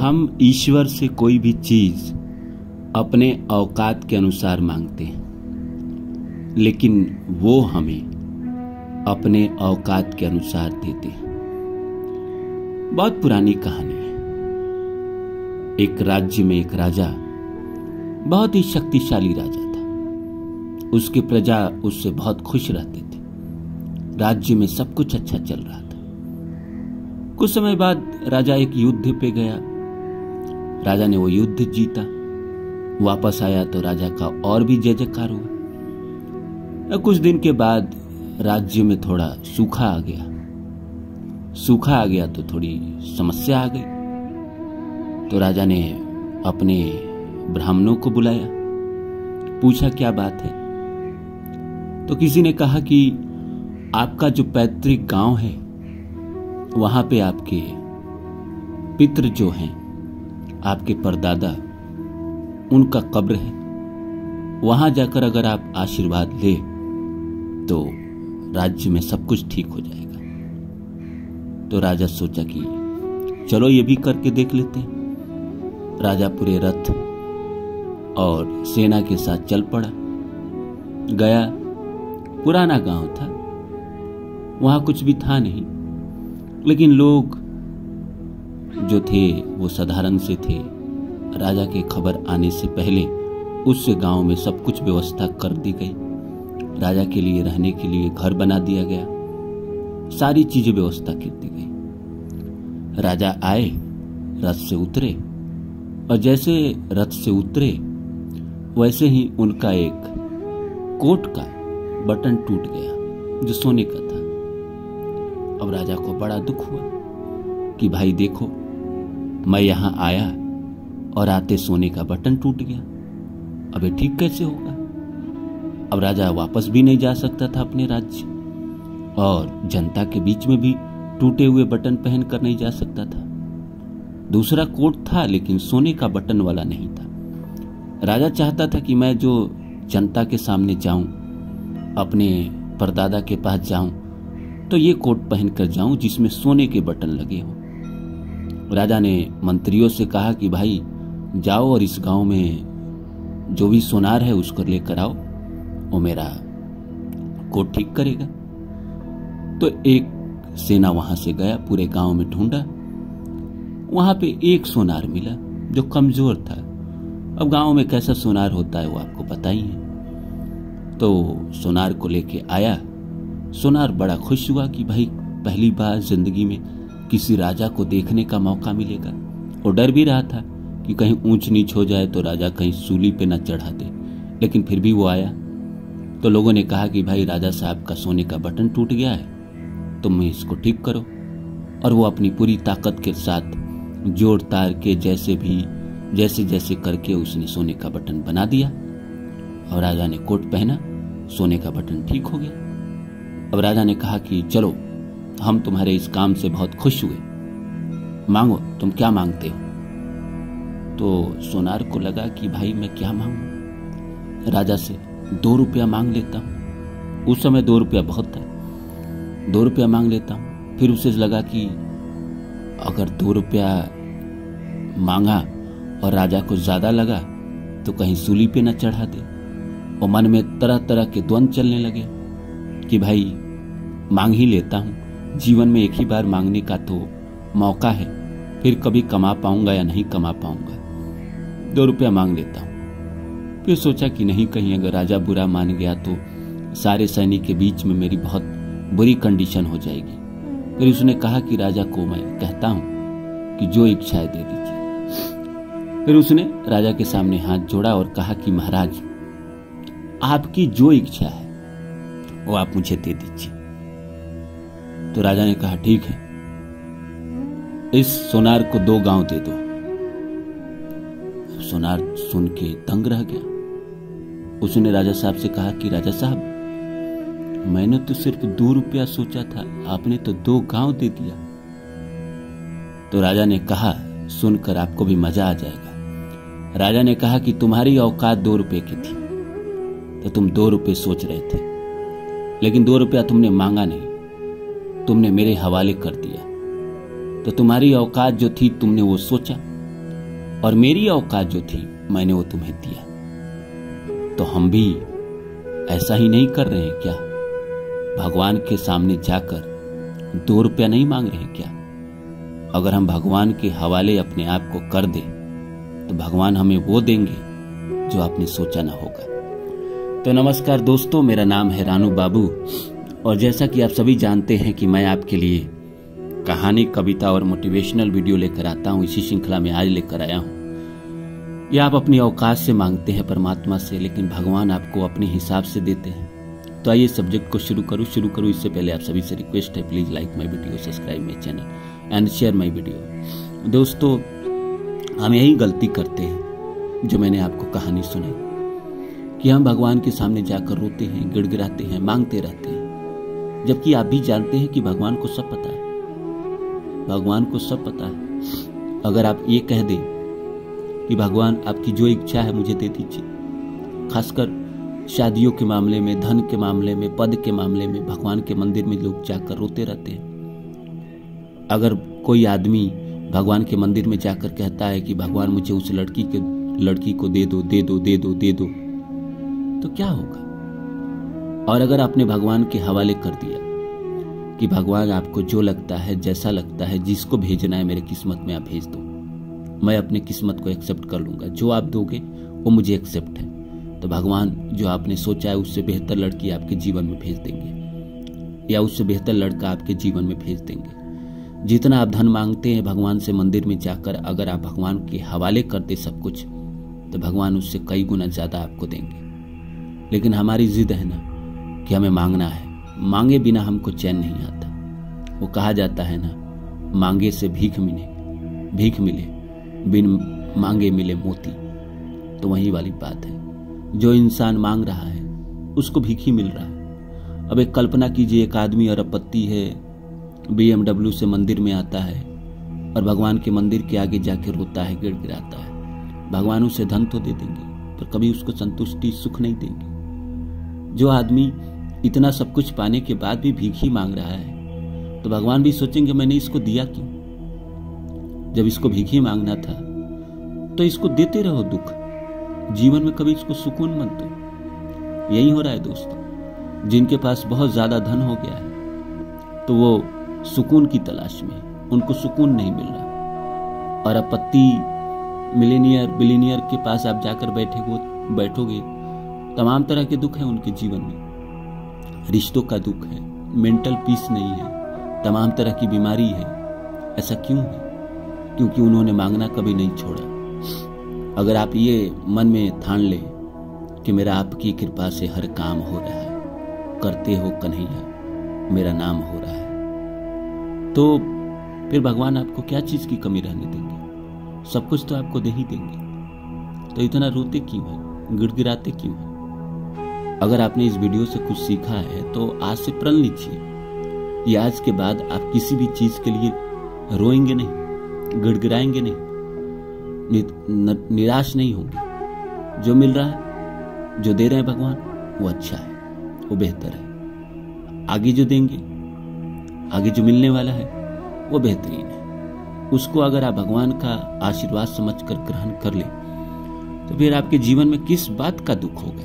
हम ईश्वर से कोई भी चीज अपने औकात के अनुसार मांगते हैं, लेकिन वो हमें अपने औकात के अनुसार देते हैं। बहुत पुरानी कहानी है। एक राज्य में एक राजा, बहुत ही शक्तिशाली राजा था। उसकी प्रजा उससे बहुत खुश रहते थे। राज्य में सब कुछ अच्छा चल रहा था। कुछ समय बाद राजा एक युद्ध पे गया। राजा ने वो युद्ध जीता। वापस आया तो राजा का और भी जय जयकार हुआ। कुछ दिन के बाद राज्य में थोड़ा सूखा आ गया। सूखा आ गया तो थोड़ी समस्या आ गई। तो राजा ने अपने ब्राह्मणों को बुलाया, पूछा क्या बात है। तो किसी ने कहा कि आपका जो पैतृक गांव है, वहां पे आपके पितृ जो हैं, आपके परदादा, उनका कब्र है। वहां जाकर अगर आप आशीर्वाद ले तो राज्य में सब कुछ ठीक हो जाएगा। तो राजा सोचा कि चलो ये भी करके देख लेते हैं। राजा पूरे रथ और सेना के साथ चल पड़ा। गया, पुराना गांव था, वहां कुछ भी था नहीं, लेकिन लोग जो थे वो साधारण से थे। राजा के खबर आने से पहले उस गांव में सब कुछ व्यवस्था कर दी गई। राजा के लिए रहने के लिए घर बना दिया गया, सारी चीजें व्यवस्था कर दी गई। राजा आए, रथ से उतरे, और जैसे रथ से उतरे वैसे ही उनका एक कोट का बटन टूट गया जो सोने का था। अब राजा को बड़ा दुख हुआ कि भाई देखो, मैं यहां आया और आते सोने का बटन टूट गया, अब ये ठीक कैसे होगा। अब राजा वापस भी नहीं जा सकता था अपने राज्य, और जनता के बीच में भी टूटे हुए बटन पहन कर नहीं जा सकता था। दूसरा कोट था लेकिन सोने का बटन वाला नहीं था। राजा चाहता था कि मैं जो जनता के सामने जाऊं, अपने परदादा के पास जाऊं, तो ये कोट पहनकर जाऊं जिसमें सोने के बटन लगे हों। राजा ने मंत्रियों से कहा कि भाई जाओ और इस गांव में जो भी सोनार है उसको लेकर आओ, वो मेरा कोट ठीक करेगा। तो एक सेना वहां से गया, पूरे गांव में ढूंढा, वहां पे एक सोनार मिला जो कमजोर था। अब गांव में कैसा सोनार होता है वो आपको पता ही है। तो सोनार को लेके आया। सोनार बड़ा खुश हुआ कि भाई पहली बार जिंदगी में किसी राजा को देखने का मौका मिलेगा। वो डर भी रहा था कि कहीं ऊंच नीच हो जाए तो राजा कहीं सूली पे न चढ़ा दे, लेकिन फिर भी वो आया। तो लोगों ने कहा कि भाई राजा साहब का सोने का बटन टूट गया है, तुम इसको ठीक करो। और वो अपनी पूरी ताकत के साथ जोड़ तार के जैसे जैसे करके उसने सोने का बटन बना दिया, और राजा ने कोट पहना, सोने का बटन ठीक हो गया। अब राजा ने कहा कि चलो, हम तुम्हारे इस काम से बहुत खुश हुए, मांगो, तुम क्या मांगते हो। तो सोनार को लगा कि भाई मैं क्या मांगू, राजा से 2 रुपया मांग लेता हूं। उस समय 2 रुपया बहुत था, 2 रुपया मांग लेता हूं। फिर उसे लगा कि अगर 2 रुपया मांगा और राजा को ज्यादा लगा तो कहीं सूली पे न चढ़ा दे। और मन में तरह तरह के द्वंद्व चलने लगे कि भाई मांग ही लेता हूं, जीवन में एक ही बार मांगने का तो मौका है, फिर कभी कमा पाऊंगा या नहीं कमा पाऊंगा, 2 रुपया मांग लेता हूं। फिर सोचा कि नहीं, कहीं अगर राजा बुरा मान गया तो सारे सैनिक के बीच में मेरी बहुत बुरी कंडीशन हो जाएगी। फिर उसने कहा कि राजा को मैं कहता हूं कि जो इच्छा है दे दीजिए। फिर उसने राजा के सामने हाथ जोड़ा और कहा कि महाराज, आपकी जो इच्छा है वो आप मुझे दे दीजिए। तो राजा ने कहा ठीक है, इस सोनार को 2 गांव दे दो। सोनार सुन के दंग रह गया। उसने राजा साहब से कहा कि राजा साहब, मैंने तो सिर्फ 2 रुपया सोचा था, आपने तो 2 गांव दे दिया। तो राजा ने कहा, सुनकर आपको भी मजा आ जाएगा। राजा ने कहा कि तुम्हारी औकात 2 रुपए की थी तो तुम 2 रुपए सोच रहे थे, लेकिन 2 रुपया तुमने मांगा नहीं, तुमने मेरे हवाले कर दिया। तो तुम्हारी औकात जो थी तुमने वो सोचा, और मेरी औकात जो थी मैंने वो तुम्हें दिया। तो हम भी ऐसा ही नहीं कर रहे हैं क्या? भगवान के सामने जाकर 2 रुपया नहीं मांग रहे हैं क्या? अगर हम भगवान के हवाले अपने आप को कर दें तो भगवान हमें वो देंगे जो आपने सोचा ना होगा। तो नमस्कार दोस्तों, मेरा नाम है रानू बाबू और जैसा कि आप सभी जानते हैं कि मैं आपके लिए कहानी, कविता और मोटिवेशनल वीडियो लेकर आता हूं। इसी श्रृंखला में आज लेकर आया हूं। यह आप अपनी औकात से मांगते हैं परमात्मा से, लेकिन भगवान आपको अपने हिसाब से देते हैं। तो आइए सब्जेक्ट को शुरू करूं। इससे पहले आप सभी से रिक्वेस्ट है, please like my video, subscribe my channel and share my video. दोस्तों, हम यही गलती करते हैं जो मैंने आपको कहानी सुनाई, कि हम भगवान के सामने जाकर रोते हैं, गिड़गिड़ाते हैं, मांगते रहते हैं, जबकि आप भी जानते हैं कि भगवान को सब पता है। भगवान को सब पता है। अगर आप ये कह दें कि भगवान आपकी जो इच्छा है मुझे दे दीजिए, खासकर शादियों के मामले में, धन के मामले में, पद के मामले में, भगवान के मंदिर में लोग जाकर रोते रहते हैं। अगर कोई आदमी भगवान के मंदिर में जाकर कहता है कि भगवान मुझे उस लड़की को दे दो, तो क्या होगा? और अगर आपने भगवान के हवाले कर दिया कि भगवान आपको जो लगता है, जैसा लगता है, जिसको भेजना है मेरे किस्मत में आप भेज दो, मैं अपने किस्मत को एक्सेप्ट कर लूंगा, जो आप दोगे वो मुझे एक्सेप्ट है, तो भगवान जो आपने सोचा है उससे बेहतर लड़की आपके जीवन में भेज देंगे, या उससे बेहतर लड़का आपके जीवन में भेज देंगे। जितना आप धन मांगते हैं भगवान से मंदिर में जाकर, अगर आप भगवान के हवाले करते सब कुछ, तो भगवान उससे कई गुना ज्यादा आपको देंगे। लेकिन हमारी जिद है ना कि हमें मांगना है, मांगे बिना हमको चैन नहीं आता। वो कहा जाता है ना, मांगे से भीख मिले, बिन मांगे मिले मोती। तो वही वाली बात है, जो इंसान मांग रहा है उसको भीख ही मिल रहा है। अब एक कल्पना कीजिए, एक आदमी अरबपति है, BMW से मंदिर में आता है और भगवान के मंदिर के आगे जाके रोता है, गिड़गिड़ाता है। भगवान उसे धन तो दे देंगे पर कभी उसको संतुष्टि, सुख नहीं देंगे। जो आदमी इतना सब कुछ पाने के बाद भी भीख ही मांग रहा है, तो भगवान भी सोचेंगे मैंने इसको दिया क्यों? जब इसको भीख ही मांगना था तो इसको देते रहो दुख, जीवन में कभी इसको सुकून मत दो। यही हो रहा है दोस्तों, जिनके पास बहुत ज्यादा धन हो गया है तो वो सुकून की तलाश में, उनको सुकून नहीं मिल रहा। और अपत्ति, मिलेनियर, बिलियनियर के पास आप जाकर बैठोगे, तमाम तरह के दुख है उनके जीवन में। रिश्तों का दुख है, मेंटल पीस नहीं है, तमाम तरह की बीमारी है। ऐसा क्यों है? क्योंकि उन्होंने मांगना कभी नहीं छोड़ा। अगर आप ये मन में ठान ले कि मेरा आपकी कृपा से हर काम हो रहा है, करते हो कन्हैया मेरा नाम हो रहा है, तो फिर भगवान आपको क्या चीज की कमी रहने देंगे? सब कुछ तो आपको दे ही देंगे। तो इतना रोते क्यों है, गिड़गिड़ाते क्यों है? अगर आपने इस वीडियो से कुछ सीखा है तो आज से प्रण लीजिए कि आज के बाद आप किसी भी चीज के लिए रोएंगे नहीं, गिड़गिड़ाएंगे नहीं, निराश नहीं होंगे। जो मिल रहा है, जो दे रहे हैं भगवान, वो अच्छा है, वो बेहतर है। आगे जो देंगे, आगे जो मिलने वाला है वो बेहतरीन है। उसको अगर आप भगवान का आशीर्वाद समझकर ग्रहण कर ले तो फिर आपके जीवन में किस बात का दुख होगा?